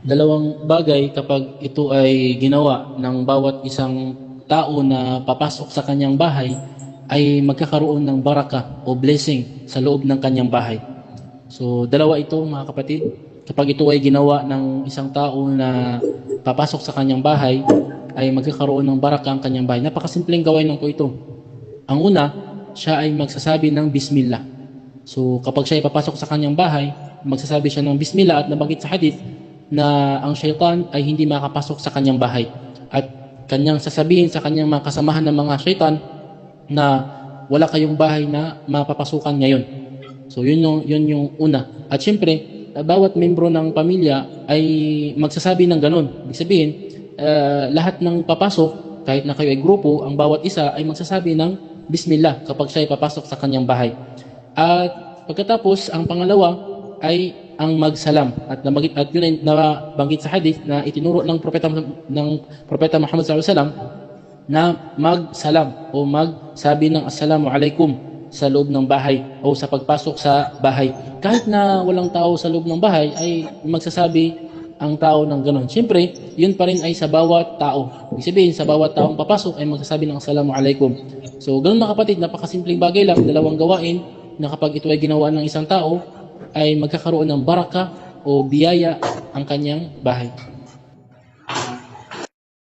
Dalawang bagay kapag ito ay ginawa ng bawat isang tao na papasok sa kanyang bahay ay magkakaroon ng baraka o blessing sa loob ng kanyang bahay. So dalawa ito mga kapatid. Kapag ito ay ginawa ng isang tao na papasok sa kanyang bahay ay magkakaroon ng baraka ang kanyang bahay. Napakasimpleng gawain lang po ito. Ang una, siya ay magsasabi ng Bismillah. So kapag siya ay papasok sa kanyang bahay, magsasabi siya ng Bismillah at nabanggit sa hadith na ang syaitan ay hindi makapasok sa kanyang bahay. At kanyang sasabihin sa kanyang mga kasamahan ng mga syaitan na wala kayong bahay na mapapasukan ngayon. So yun yung una. At syempre, bawat membro ng pamilya ay magsasabi ng ganun. Ibig sabihin, lahat ng papasok, kahit na kayo ay grupo, ang bawat isa ay magsasabi ng Bismillah kapag siya ay papasok sa kanyang bahay. At pagkatapos, ang pangalawa ay ang magsalam. At yun ay nabanggit sa hadith na itinuro ng propeta Muhammad SAW na magsalam o magsabi ng Assalamu alaikum sa loob ng bahay o sa pagpasok sa bahay. Kahit na walang tao sa loob ng bahay ay magsasabi ang tao ng ganun. Siyempre, yun pa rin ay sa bawat tao. Ibig sabihin, sa bawat taong papasok ay magsasabi ng Assalamu alaikum. So, ganun mga kapatid, napakasimpleng bagay lang, dalawang gawain na kapag ito ay ginawa ng isang tao, ay magkakaroon ng baraka o biyaya ang kanyang bahay.